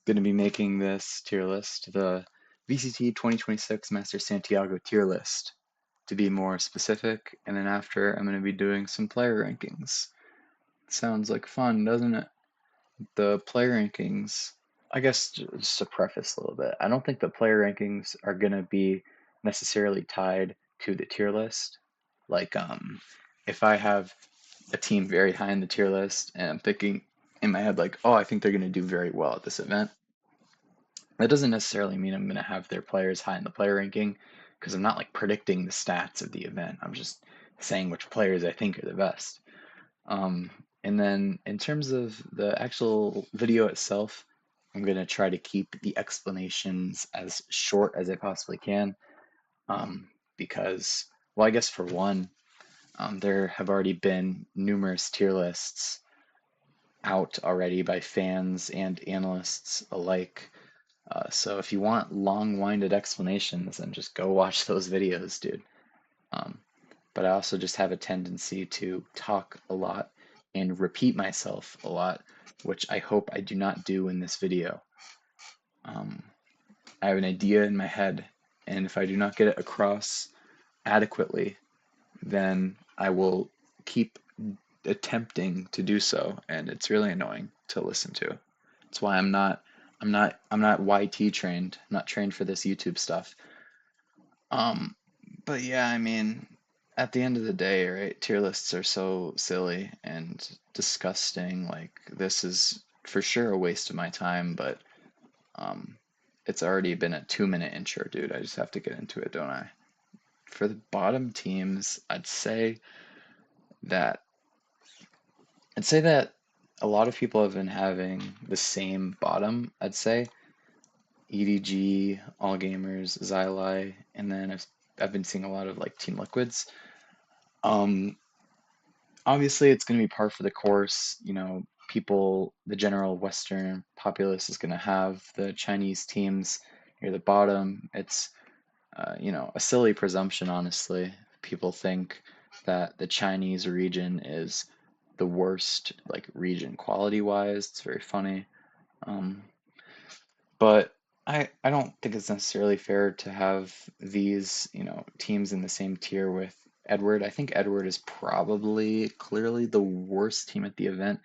going to be making this tier list, the VCT 2026 Master Santiago tier list, to be more specific. And then after, I'm going to be doing some player rankings. Sounds like fun, doesn't it? The player rankings, I guess just to preface a little bit, I don't think the player rankings are going to be necessarily tied to the tier list. Like, if I have a team very high in the tier list and I'm thinking in my head, like, oh, I think they're going to do very well at this event, that doesn't necessarily mean I'm going to have their players high in the player ranking because I'm not like predicting the stats of the event. I'm just saying which players I think are the best. Um, and then in terms of the actual video itself, I'm going to try to keep the explanations as short as I possibly can because, well, I guess for one, there have already been numerous tier lists out already by fans and analysts alike. So if you want long-winded explanations, then just go watch those videos, dude. Um, but I also just have a tendency to talk a lot and repeat myself a lot, which I hope I do not do in this video. Um, I have an idea in my head, and if I do not get it across adequately, then I will keep attempting to do so, and it's really annoying to listen to. That's why I'm not YT trained. I'm not trained for this YouTube stuff. Um, but yeah, I mean, at the end of the day, right, tier lists are so silly and disgusting. Like this is for sure a waste of my time, but um it's already been a 2 minute intro, dude. I just have to get into it, don't I? For the bottom teams, that I'd say that a lot of people have been having the same bottom, I'd say. EDG, All Gamers, Xyli, and then I've been seeing a lot of like Team Liquids. Um, Obviously, it's going to be par for the course. You know, people, the general Western populace is going to have the Chinese teams near the bottom. It's, a silly presumption, honestly. People think that the Chinese region is the worst, like, region quality-wise. It's very funny. Um, but I don't think it's necessarily fair to have these, teams in the same tier with Edward. I think Edward is probably clearly the worst team at the event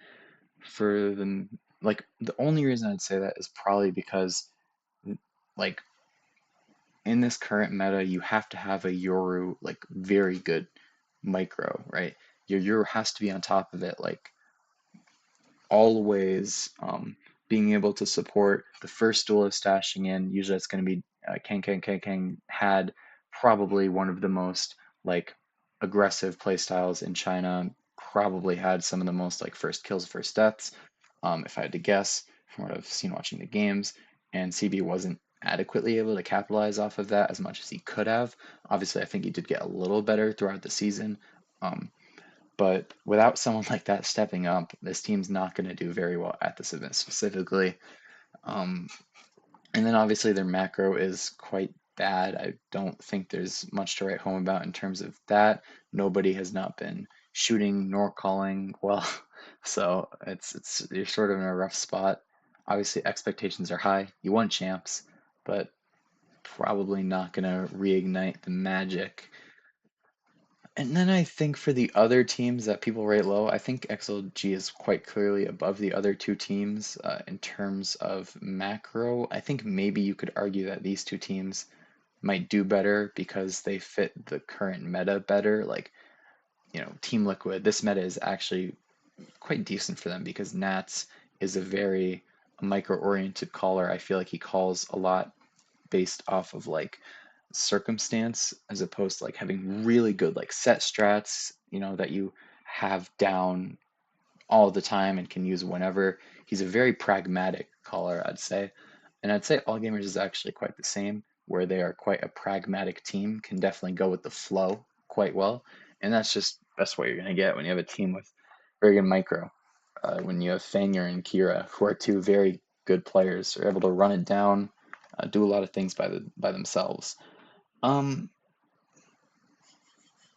for them. Like the only reason I'd say that is probably because like in this current meta, you have to have a Yoru like very good micro, right? Your Yoru has to be on top of it, like always being able to support the first duel of stashing in. Usually it's going to be Kang had probably one of the most like aggressive playstyles in China, probably had some of the most like first kills, first deaths, if I had to guess from what I've seen watching the games. And CB wasn't adequately able to capitalize off of that as much as he could have. Obviously, I think he did get a little better throughout the season. Um, but without someone like that stepping up, this team's not going to do very well at this event specifically. Um, and then obviously their macro is quite bad. I don't think there's much to write home about in terms of that. Nobody has not been shooting nor calling well, so it's you're sort of in a rough spot. Obviously expectations are high. You won champs, but probably not going to reignite the magic. And then I think for the other teams that people rate low, I think XLG is quite clearly above the other two teams in terms of macro. I think maybe you could argue that these two teams might do better because they fit the current meta better. Like, Team Liquid, this meta is actually quite decent for them because Nats is a very micro-oriented caller. I feel like he calls a lot based off of like circumstance as opposed to like having really good like set strats, that you have down all the time and can use whenever. He's a very pragmatic caller, I'd say. And I'd say All Gamers is actually quite the same, where they are quite a pragmatic team, can definitely go with the flow quite well. And that's what you're gonna get when you have a team with very good micro. When you have Fangir and Kira, who are two very good players, are able to run it down, do a lot of things by themselves. Um,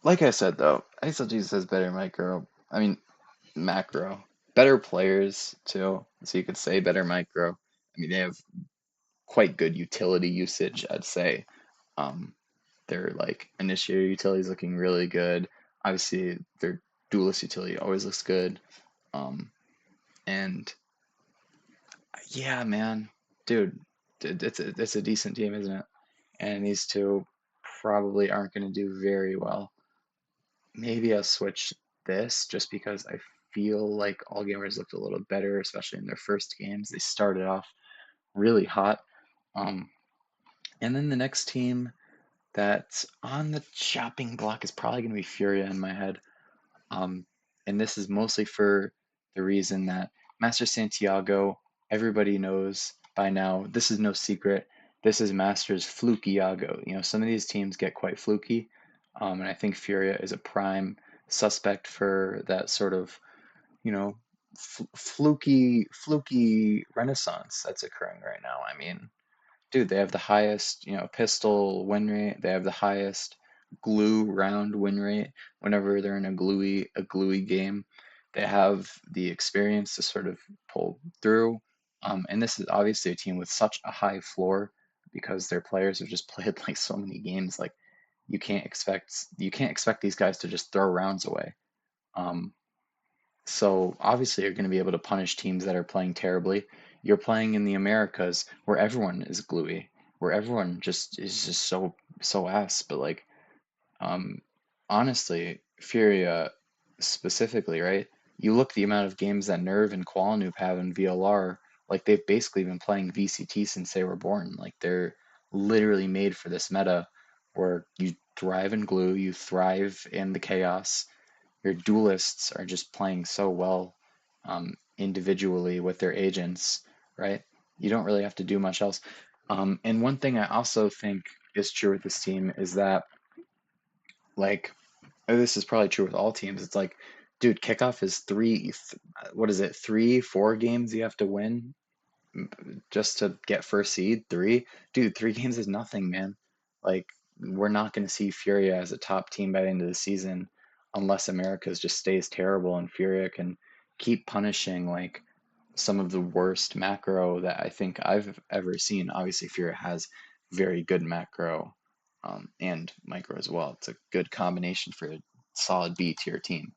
like I said though, ISLG has better micro. Macro. Better players too, so you could say better micro, I mean, they have quite good utility usage, I'd say. Um, their like initiator utility is looking really good. Obviously, their duelist utility always looks good. Um, and yeah, man, dude, it's a decent team, isn't it? And these two probably aren't going to do very well. Maybe I'll switch this just because I feel like All Gamers looked a little better, especially in their first games. They started off really hot. Um, and then the next team that's on the chopping block is probably going to be Furia in my head. Um, and this is mostly for the reason that Master Santiago, everybody knows by now, this is no secret. This is Master's fluky-iago. You know, some of these teams get quite fluky, and I think Furia is a prime suspect for that sort of, you know, fluky renaissance that's occurring right now. I mean, dude, they have the highest, pistol win rate. They have the highest glue round win rate whenever they're in a gluey game. They have the experience to sort of pull through. And this is obviously a team with such a high floor because their players have just played like so many games. Like you can't expect these guys to just throw rounds away. Um, so obviously you're going to be able to punish teams that are playing terribly. You're playing in the Americas where everyone is gluey, where everyone just is just so ass. But like um honestly, Furia specifically, right? You look the amount of games that Nerve and Qualinoob have in VLR, like they've basically been playing VCT since they were born. Like they're literally made for this meta where you thrive in glue, you thrive in the chaos, your duelists are just playing so well individually with their agents, right? You don't really have to do much else. And one thing I also think is true with this team is that, like, this is probably true with all teams. It's like, dude, kickoff is what is it, 3, 4 games you have to win just to get first seed. Dude, 3 games is nothing, man. Like, we're not going to see Furia as a top team by the end of the season unless Americas just stays terrible and Furia can keep punishing like some of the worst macro that I think I've ever seen. Obviously, Furia has very good macro and micro as well. It's a good combination for a solid B tier team.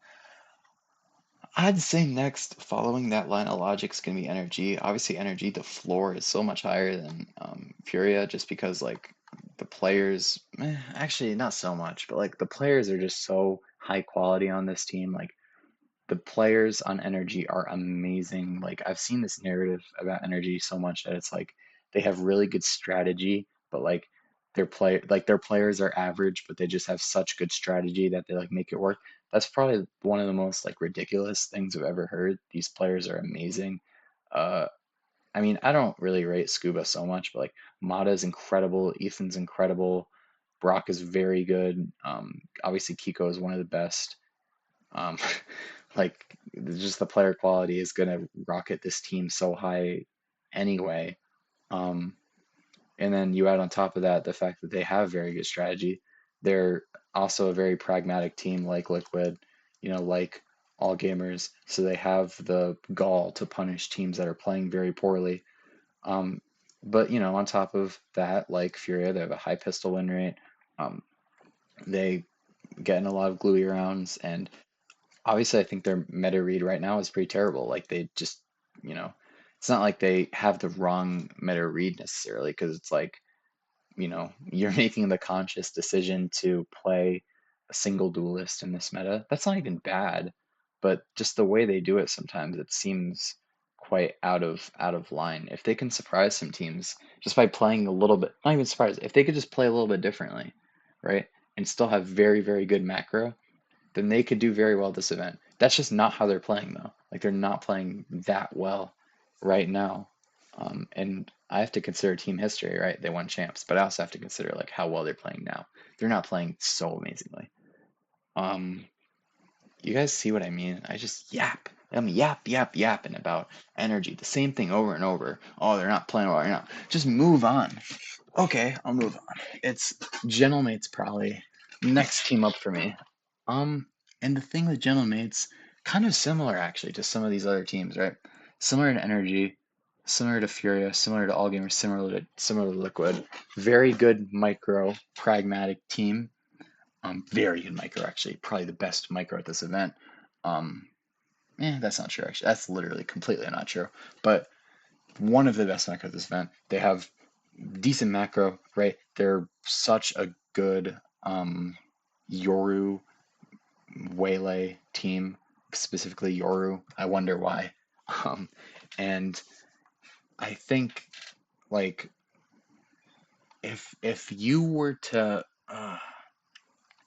I'd say next, following that line of logic, is going to be energy. Obviously, energy, the floor is so much higher than Furia just because, like, the players, actually, not so much, but, like, the players are just so high quality on this team. Like, the players on energy are amazing. Like, I've seen this narrative about energy so much that it's like they have really good strategy, but, like, their players are average, but they just have such good strategy that they like make it work. That's probably one of the most like ridiculous things I've ever heard. These players are amazing. Uh, I mean, I don't really rate Scuba so much, but like Mata is incredible, Ethan's incredible, Brock is very good. Obviously Kiko is one of the best. Um, like just the player quality is gonna rocket this team so high anyway. Um, and then you add on top of that the fact that they have very good strategy. They're also a very pragmatic team like Liquid, like all gamers. So they have the gall to punish teams that are playing very poorly. Um, but on top of that, like Furia, they have a high pistol win rate. Um, they get in a lot of gluey rounds, and obviously, I think their meta read right now is pretty terrible. Like they just, you know, it's not like they have the wrong meta read necessarily, because it's like you're making the conscious decision to play a single duelist in this meta. That's not even bad, but just the way they do it sometimes it seems quite out of line. If they can surprise some teams just by playing a little bit, not even surprise, if they could just play a little bit differently, right? And still have very, very good macro, then they could do very well this event. That's just not how they're playing though. Like they're not playing that well right now. And I have to consider team history, right? They won champs, but I also have to consider like how well they're playing now. They're not playing so amazingly. Um, you guys see what I mean? I just yap. I'm yapping about energy. The same thing over and over. Oh, they're not playing well right now. Just move on. Okay, I'll move on. It's Gentlemate's probably next team up for me. Um, and the thing with Gentlemate's kind of similar actually to some of these other teams, right? Similar in energy, similar to Furia, similar to Allgamer, similar to Liquid. Very good micro, pragmatic team. Very good micro actually, probably the best micro at this event. Um, that's not true actually. That's literally completely not true. But one of the best micro at this event. They have decent macro, right? They're such a good Yoru Waylay team, specifically Yoru. I wonder why. Um, and I think like if you were to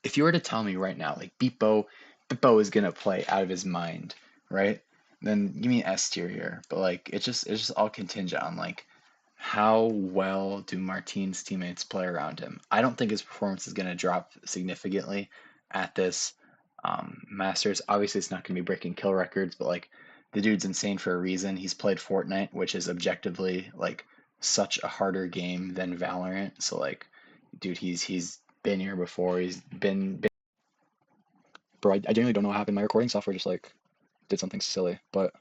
if you were to tell me right now, like Beepo is gonna play out of his mind, right? Then give me S tier here. But like it's just all contingent on like how well do Martine's teammates play around him. I don't think his performance is gonna drop significantly at this Masters. Obviously, it's not gonna be breaking kill records, but like the dude's insane for a reason. He's played Fortnite, which is objectively like such a harder game than Valorant. So like, dude, he's been here before. He's been. Bro, I genuinely don't know what happened. My recording software just like did something silly, but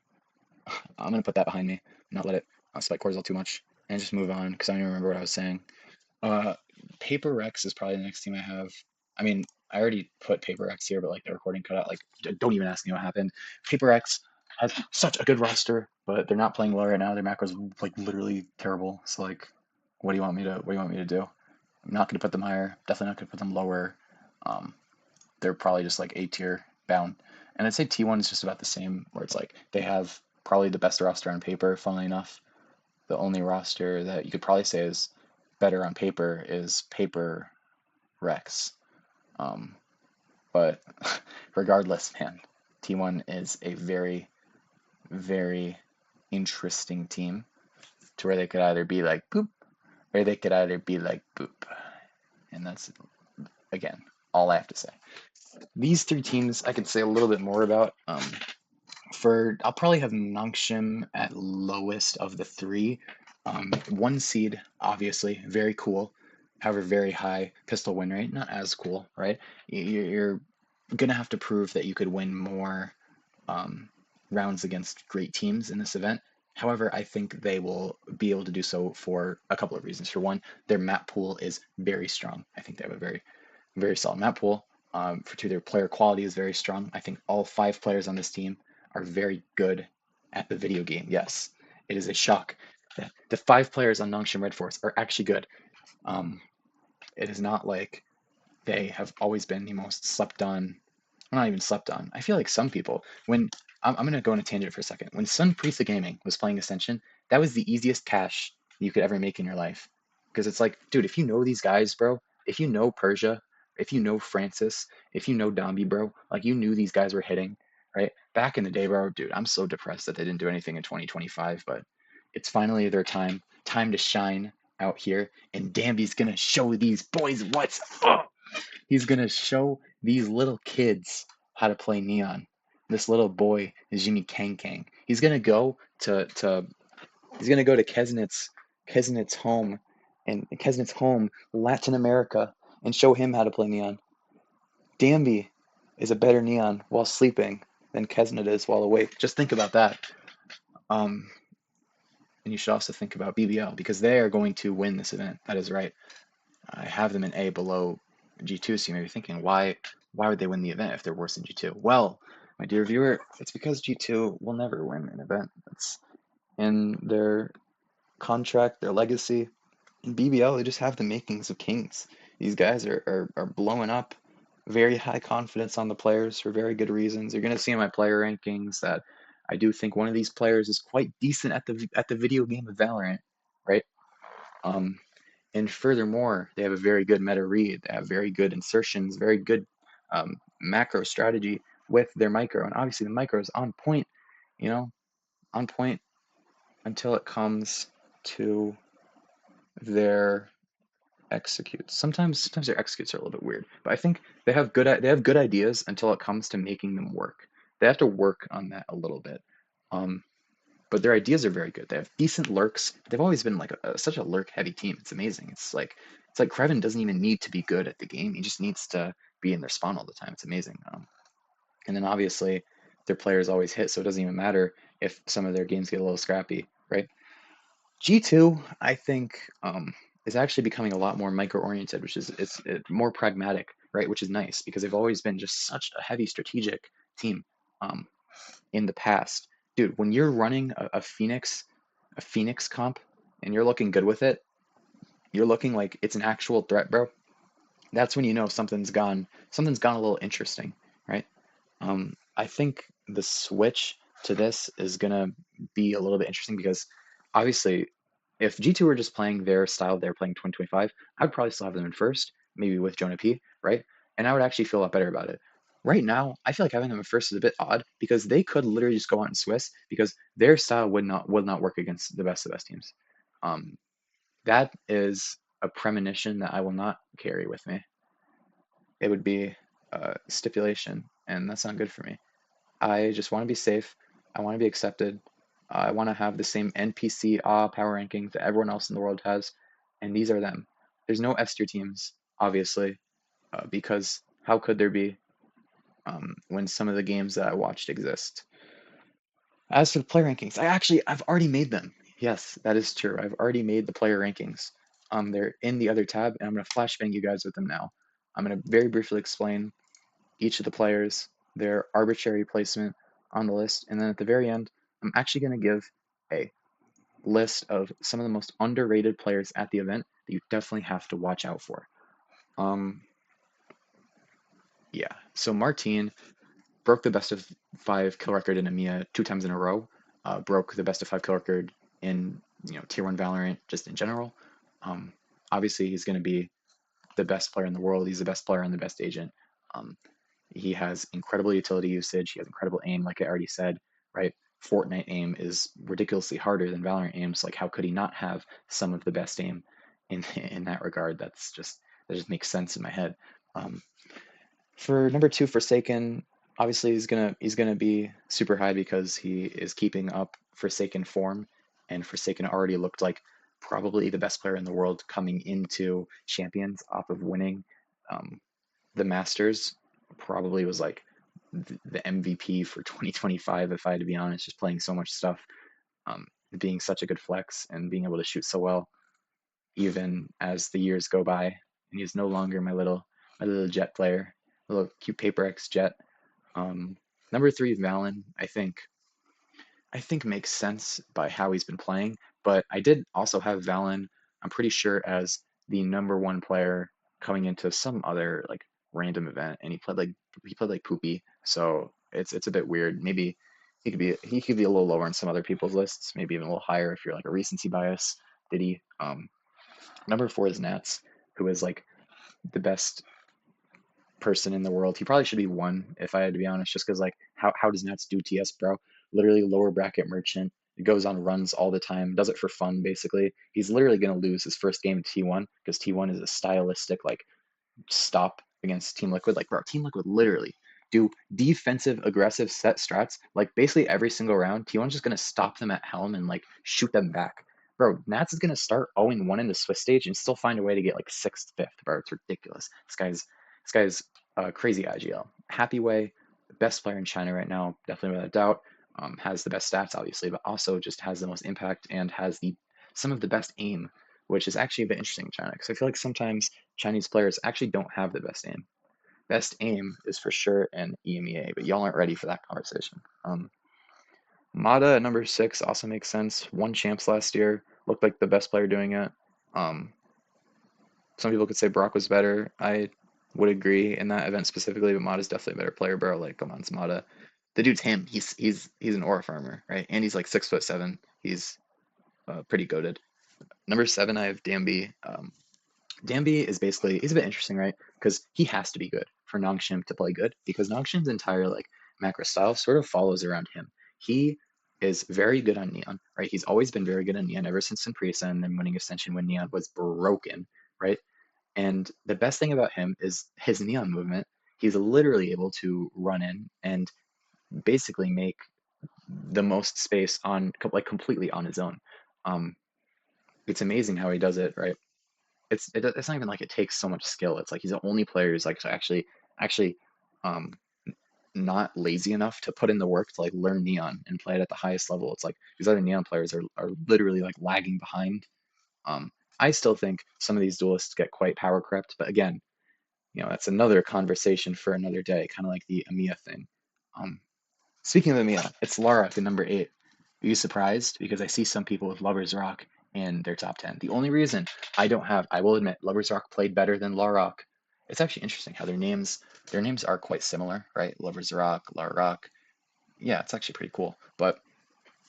I'm gonna put that behind me, not let it spike cortisol too much, and just move on because I don't even remember what I was saying. Uh, Paper Rex is probably the next team I have. I mean, I already put Paper Rex here, but like the recording cut out. Like, don't even ask me what happened. Paper Rex has such a good roster, but they're not playing well right now. Their macro's like literally terrible. So like, what do you want me to do? I'm not gonna put them higher. Definitely not gonna put them lower. Um, they're probably just like A tier bound. And I'd say T1 is just about the same, where it's like they have probably the best roster on paper, funnily enough. The only roster that you could probably say is better on paper is Paper Rex. Um, but regardless, man, T1 is a very, very interesting team to where they could either be like boop or they could either be like boop. And that's, again, all I have to say. These three teams I could say a little bit more about. I'll probably have Nongshim at lowest of the three. One seed, obviously, very cool. However, very high pistol win rate, not as cool, right? You're gonna have to prove that you could win more um, rounds against great teams in this event. However, I think they will be able to do so for a couple of reasons. For one, their map pool is very strong. I think they have a very solid map pool. For two, their player quality is very strong. I think all 5 players on this team are very good at the video game. Yes, it is a shock. The 5 players on Nongshim Red Force are actually good. Um, it is not like they have always been the most slept on. Well, not even slept on. I feel like some people, when I'm going to go on a tangent for a second. When Sun Priest Gaming was playing Ascension, that was the easiest cash you could ever make in your life. Because it's like, dude, if you know these guys, bro, if you know Persia, if you know Francis, if you know Dombi, bro, like you knew these guys were hitting, right? Back in the day, bro, dude, I'm so depressed that they didn't do anything in 2025, but it's finally their time to shine out here. And Dambi's gonna show these boys what's up. He's gonna show these little kids how to play Neon. This little boy is Jimmy Kang Kang. He's gonna go to Kesnit's home and Kesnit's home, Latin America, and show him how to play Neon. Danby is a better Neon while sleeping than Kesnit is while awake. Just think about that. Um, and you should also think about BBL because they are going to win this event. That is right. I have them in A below G2, so you may be thinking, why would they win the event if they're worse than G2? Well, my dear viewer, it's because G2 will never win an event. It's in their contract, their legacy. In BBL, they just have the makings of kings. These guys are blowing up. Very high confidence on the players for very good reasons. You're going to see in my player rankings that I do think one of these players is quite decent at the video game of Valorant, right? Um, and furthermore, they have a very good meta read. They have very good insertions, very good macro strategy with their micro. And obviously, the micro is on point, you know, on point until it comes to their executes. Sometimes their executes are a little bit weird, but I think they have good ideas until it comes to making them work. They have to work on that a little bit. Um, but their ideas are very good. They have decent lurks. They've always been like such a lurk heavy team. It's amazing. It's like Kreven doesn't even need to be good at the game. He just needs to be in their spawn all the time. It's amazing. And then obviously their players always hit, so it doesn't even matter if some of their games get a little scrappy, right? G2, I think, is actually becoming a lot more micro-oriented, which is more pragmatic, right? Which is nice because they've always been just such a heavy strategic team um, in the past. Dude, when you're running a Phoenix comp, and you're looking good with it, you're looking like it's an actual threat, bro. That's when you know something's gone a little interesting, right? I think the switch to this is gonna be a little bit interesting because obviously, if G2 were just playing their style they're playing 2025, I'd probably still have them in first, maybe with Jonah P, right? And I would actually feel a lot better about it. Right now, I feel like having them in first is a bit odd because they could literally just go out and Swiss because their style would not work against the best of the best teams. Um, that is a premonition that I will not carry with me. It would be a stipulation, and that's not good for me. I just want to be safe. I want to be accepted. I want to have the same NPC power rankings that everyone else in the world has, and these are them. There's no S tier teams, obviously, because how could there be when some of the games that I watched exist? As for the player rankings, I've already made them. Yes, that is true. I've already made the player rankings. They're in the other tab, and I'm gonna flashbang you guys with them now. I'm gonna very briefly explain each of the players, their arbitrary placement on the list, and then at the very end, I'm actually going to give a list of some of the most underrated players at the event that you definitely have to watch out for. Um, yeah, so Martine broke the best of five kill record in EMEA 2 times in a row. Broke the best of five kill record in Tier One Valorant just in general. Um, Obviously, he's going to be the best player in the world. He's the best player and the best agent. Um, He has incredible utility usage. He has incredible aim, like I already said, right? Fortnite aim is ridiculously harder than Valorant aims. Like, how could he not have some of the best aim in in that regard? That just makes sense in my head. Um, for number two, Forsaken, obviously he's gonna be super high because he is keeping up Forsaken form, and Forsaken already looked like probably the best player in the world coming into Champions off of winning um, the Masters. Probably was like the MVP for 2025, if I had to be honest, just playing so much stuff, um, being such a good flex and being able to shoot so well, even as the years go by. And he's no longer my little jet player, little cute paper X jet. Um, Number three, Valen, I think makes sense by how he's been playing, but I did also have Valen, I'm pretty sure, as the number one player coming into some other like random event, and he played like poopy, so it's a bit weird. Maybe he could be a little lower on some other people's lists, maybe even a little higher if you're like a recency bias. Did he? Number four is Nats, who is like the best person in the world. He probably should be one, if I had to be honest, just because like how does Nats do TS, bro? Literally lower bracket merchant. It goes on runs all the time, does it for fun basically. He's literally gonna lose his first game in T1 because T1 is a stylistic like stop against Team Liquid. Like, bro, Team Liquid literally do defensive aggressive set strats. Like basically every single round, T1's just gonna stop them at Helm and like shoot them back. Bro, Nats is gonna start 0-1 in the Swiss stage and still find a way to get like sixth, fifth, bro. It's ridiculous. This guy's crazy IGL. Happy Way, best player in China right now, definitely without a doubt. Has the best stats, obviously, but also just has the most impact and has the some of the best aim, which is actually a bit interesting in China because I feel like sometimes Chinese players actually don't have the best aim. Best aim is for sure in EMEA, but y'all aren't ready for that conversation. Mata at number six also makes sense. Won champs last year, looked like the best player doing it. Um, some people could say Brock was better. I would agree in that event specifically, but Mata's definitely a better player, bro. Like, come on, it's Mata. The dude's him. He's an aura farmer, right? And he's like 6'7". He's pretty goaded. Number seven, I have Dambi. Danby is basically he's a bit interesting, right? Because he has to be good for Nongshim to play good because Nongshim's entire like macro style sort of follows around him. He is very good on Neon, right? He's always been very good on Neon ever since Sunpresa and then winning Ascension when Neon was broken, right? And the best thing about him is his Neon movement. He's literally able to run in and basically make the most space on like completely on his own. Um, it's amazing how he does it, right? It's not even like it takes so much skill. It's like he's the only player who's like to actually um not lazy enough to put in the work to like learn Neon and play it at the highest level. It's like these other Neon players are literally like lagging behind. Um, I still think some of these duelists get quite power crept, but again, that's another conversation for another day, kind of like the EMEA thing. Um, Speaking of EMEA, it's Lara at number 8. Are you surprised? Because I see some people with Lovers Rock in their top 10. The only reason I will admit, Lovers Rock played better than La Rock. It's actually interesting how their names are quite similar, right? Lovers Rock, La Rock. Yeah, it's actually pretty cool. But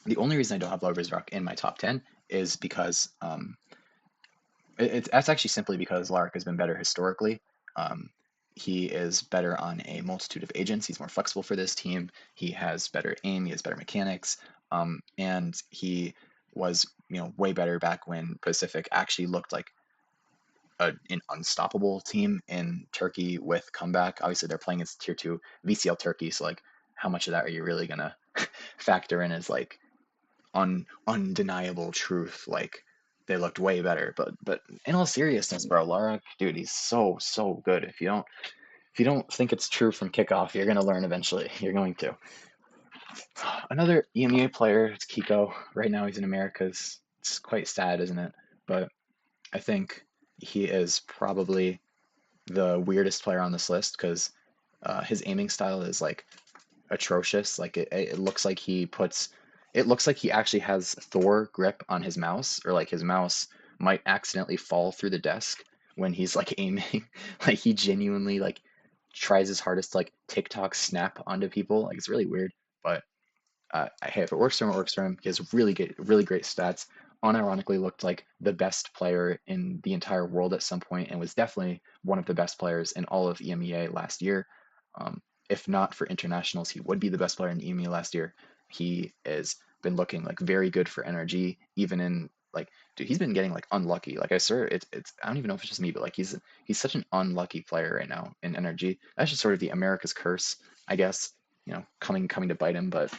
the only reason I don't have Lovers Rock in my top 10 is because that's actually simply because Lark has been better historically. Um, he is better on a multitude of agents. He's more flexible for this team. He has better aim. He has better mechanics. And he was, way better back when Pacific actually looked like an unstoppable team in Turkey with comeback. Obviously, they're playing as tier 2 VCL Turkey. So, like, how much of that are you really going to factor in as, like, undeniable truth? Like, they looked way better. But in all seriousness, bro, Lara, dude, he's so good. If you don't think it's true from kickoff, you're gonna learn eventually. You're going to. Another EMEA player, it's Kiko. Right now he's in Americas. It's quite sad, isn't it? But I think he is probably the weirdest player on this list because his aiming style is like atrocious. Like it looks like it looks like he actually has Thor grip on his mouse, or like his mouse might accidentally fall through the desk when he's like aiming. Like he genuinely like tries his hardest to like TikTok snap onto people. Like it's really weird, but hey, if it works for him, it works for him. He has really great stats. Unironically, looked like the best player in the entire world at some point, and was definitely one of the best players in all of EMEA last year. Um, if not for internationals, he would be the best player in EMEA last year. He has been looking like very good for NRG, even in like, dude, he's been getting like unlucky. Like I swear, it's I don't even know if it's just me, but like he's such an unlucky player right now in NRG. That's just sort of the America's curse, I guess. Coming to bite him, but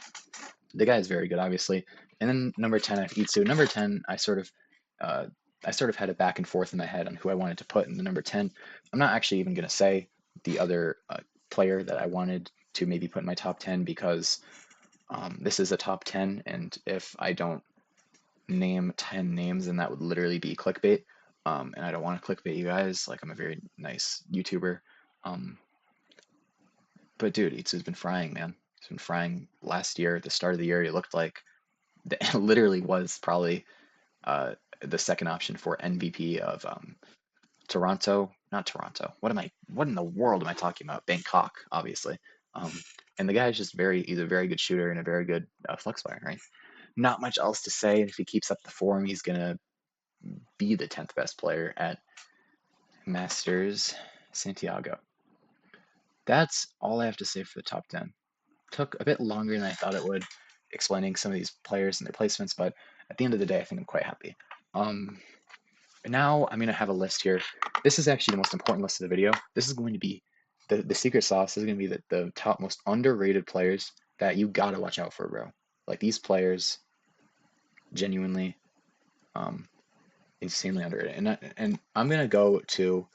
the guy is very good, obviously. And then number 10, I have Itsu. Number 10, uh, I sort of had a back and forth in my head on who I wanted to put in the number 10. I'm not actually even going to say the other player that I wanted to maybe put in my top 10 because this is a top 10, and if I don't name 10 names, then that would literally be clickbait. And I don't want to clickbait you guys. Like, I'm a very nice YouTuber. Um, but dude, Itsu's been frying, man. He's been frying last year. At the start of the year, he looked like it literally was probably the second option for MVP of Toronto, not Toronto. What in the world am I talking about? Bangkok, obviously. Um, and the guy is just he's a very good shooter and a very good flex player, right? Not much else to say. If he keeps up the form, he's gonna be the 10th best player at Masters Santiago. That's all I have to say for the top 10. Took a bit longer than I thought it would, explaining some of these players and their placements, but at the end of the day, I think I'm quite happy. Um, Now I'm going to have a list here. This is actually the most important list of the video. This is going to be the secret sauce. This is going to be the top most underrated players that you got to watch out for, bro. Like these players, genuinely, um, insanely underrated. And I'm going to go to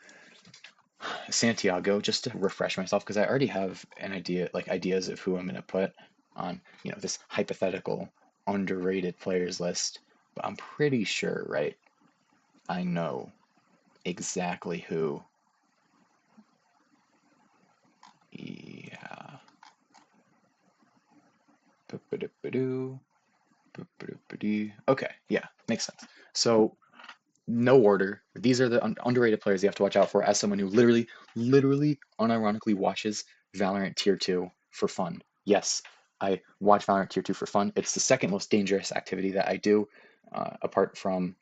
Santiago just to refresh myself because I already have an idea, like ideas of who I'm going to put on, this hypothetical underrated players list. But I'm pretty sure, right? I know exactly who. Yeah. Okay, yeah, makes sense. So, no order. These are the underrated players you have to watch out for as someone who literally, unironically watches Valorant Tier 2 for fun. Yes, I watch Valorant Tier 2 for fun. It's the second most dangerous activity that I do, apart from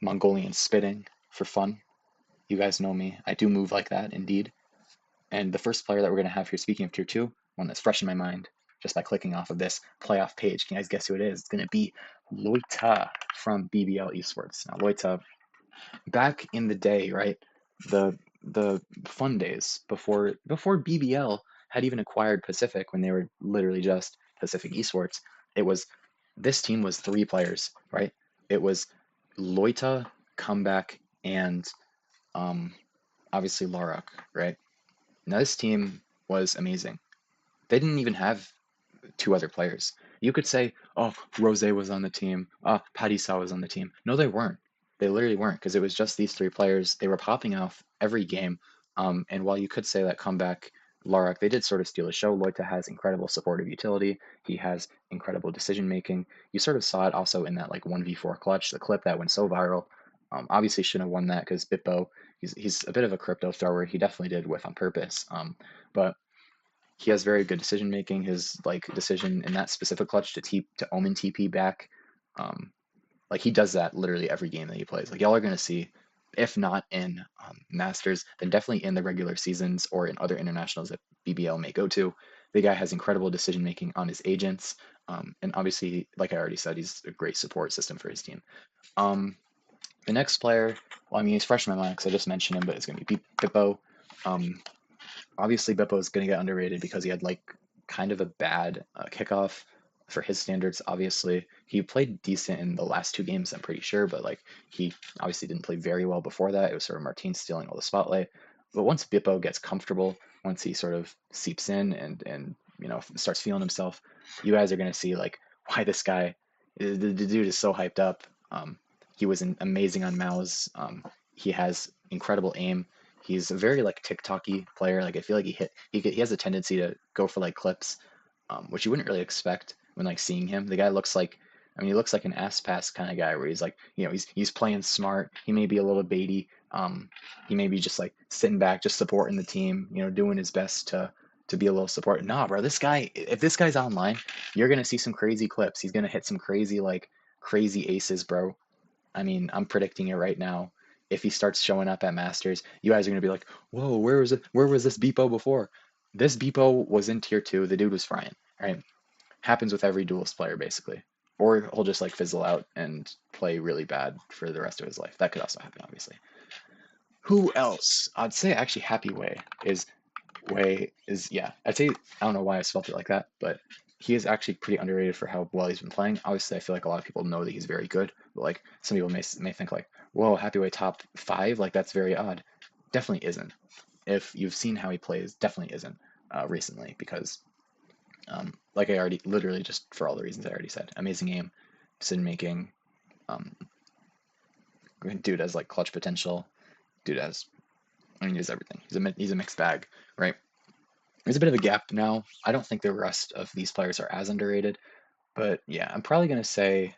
Mongolian spitting for fun. You guys know me. I do move like that, indeed. And the first player that we're going to have here, speaking of tier 2, one that's fresh in my mind, just by clicking off of this playoff page, can you guys guess who it is? It's going to be Loita from BBL Esports. Now, Loita, back in the day, right? The fun days before BBL had even acquired Pacific, when they were literally just Pacific Esports, it was this team was 3 players, right? It was Loita, Comeback, and um, obviously Larok, right? Now this team was amazing. They didn't even have two other players. You could say, oh, Rose was on the team, Padisa was on the team. No, they weren't. They literally weren't because it was just these three players. They were popping off every game. And while you could say that comeback, Larak, they did sort of steal the show. Loita has incredible supportive utility. He has incredible decision making. You sort of saw it also in that like 1v4 clutch, the clip that went so viral. Obviously shouldn't have won that because Bippo, he's a bit of a crypto thrower. He definitely did with on purpose. But he has very good decision making. His like decision in that specific clutch to Omen TP back, um, like he does that literally every game that he plays. Like y'all are gonna see, if not in Masters, then definitely in the regular seasons or in other internationals that BBL may go to. The guy has incredible decision making on his agents, and obviously, like I already said, he's a great support system for his team. Um, the next player, well, I mean, he's fresh in my mind because I just mentioned him, but it's gonna be Bippo. Um, Obviously Beppo is going to get underrated because he had like kind of a bad kickoff for his standards. Obviously, he played decent in the last two games, I'm pretty sure, but like he obviously didn't play very well before that. It was sort of Martin stealing all the spotlight. But once Bippo gets comfortable, once he sort of seeps in and starts feeling himself, you guys are going to see like why this guy, the dude is so hyped up. He was amazing on Mao's. He has incredible aim. He's a very like TikToky player. Like I feel like he has a tendency to go for like clips, which you wouldn't really expect when like seeing him. The guy looks like, I mean, he looks like an ass pass kind of guy where he's like, he's playing smart. He may be a little baity. He may be just like sitting back, just supporting the team. Doing his best to be a little support. Nah, bro, this guy, if this guy's online, you're gonna see some crazy clips. He's gonna hit some crazy aces, bro. I mean, I'm predicting it right now. If he starts showing up at Masters, you guys are gonna be like, "Whoa, where was it? Where was this Beepo before?" This Beepo was in tier two. The dude was frying. Right? Happens with every duelist player basically. Or he'll just like fizzle out and play really bad for the rest of his life. That could also happen, obviously. Who else? I'd say actually Happy Way is yeah. I'd say I don't know why I spelled it like that, but he is actually pretty underrated for how well he's been playing. Obviously, I feel like a lot of people know that he's very good, but like some people may think like, whoa, Happy Way top five, like that's very odd. Definitely isn't. If you've seen how he plays, definitely isn't recently because like I already literally just for all the reasons I already said, amazing aim, decision making. Um, Dude has like clutch potential. Dude has I mean, he has everything. He's a mixed bag, right? There's a bit of a gap now. I don't think the rest of these players are as underrated, but yeah, I'm probably gonna say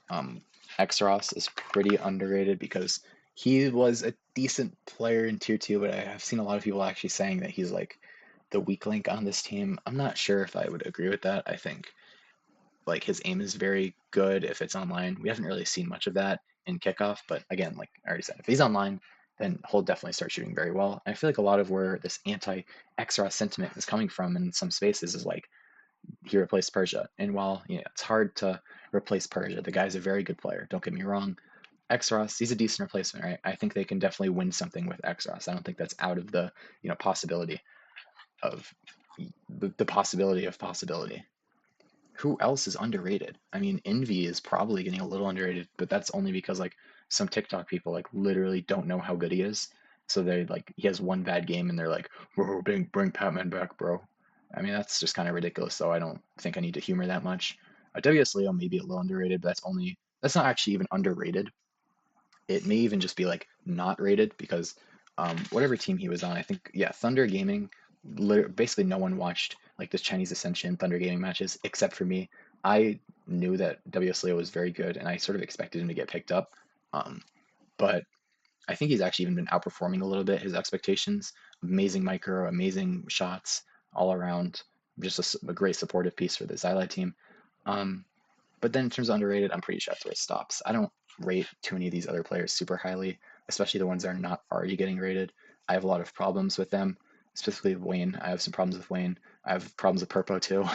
um, Xros is pretty underrated because he was a decent player in tier two, but I have seen a lot of people actually saying that he's like the weak link on this team. I'm not sure if I would agree with that. I think like his aim is very good if it's online. We haven't really seen much of that in kickoff, but again, like I already said, if he's online, then he'll definitely start shooting very well. And I feel like a lot of where this anti Xros sentiment is coming from in some spaces is like he replaced Persia. And while it's hard to replace Persia, the guy's a very good player. Don't get me wrong. Xros, he's a decent replacement, right? I think they can definitely win something with Xros. I don't think that's out of the possibility of the possibility of possibility. Who else is underrated? I mean, Envy is probably getting a little underrated, but that's only because like some TikTok people like literally don't know how good he is. So they like he has one bad game and they're like, "Whoa, bring Patman back, bro." I mean, that's just kind of ridiculous. So I don't think I need to humor that much. WS Leo may be a little underrated, but that's not actually even underrated. It may even just be like not rated because whatever team he was on, I think yeah, Thunder Gaming. Basically, no one watched like the Chinese Ascension Thunder Gaming matches except for me. I knew that WS Leo was very good, and I sort of expected him to get picked up. Um, but I think he's actually even been outperforming a little bit his expectations. Amazing micro, amazing shots all around. Just a great supportive piece for the Xyli team. Um, but then in terms of underrated, I'm pretty sure that's where it stops. I don't rate too many of these other players super highly, especially the ones that are not already getting rated. I have a lot of problems with them, specifically Wayne. I have some problems with Wayne. I have problems with Purpo too.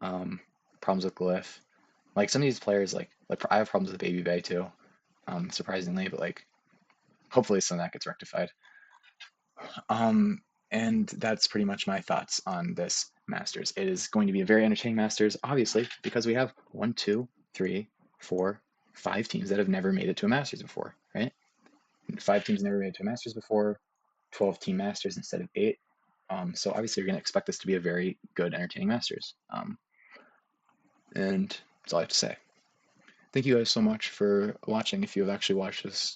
um, Problems with Glyph. Like some of these players, like I have problems with Baby Bay too, surprisingly, but like hopefully some of that gets rectified. Um, and that's pretty much my thoughts on this Masters. It is going to be a very entertaining Masters, obviously, because we have one, two, three, four, five teams that have never made it to a Masters before, right? Five teams never made it to a Masters before, 12 team Masters instead of eight. So obviously you're going to expect this to be a very good, entertaining Masters. And that's all I have to say. Thank you guys so much for watching. If you have actually watched this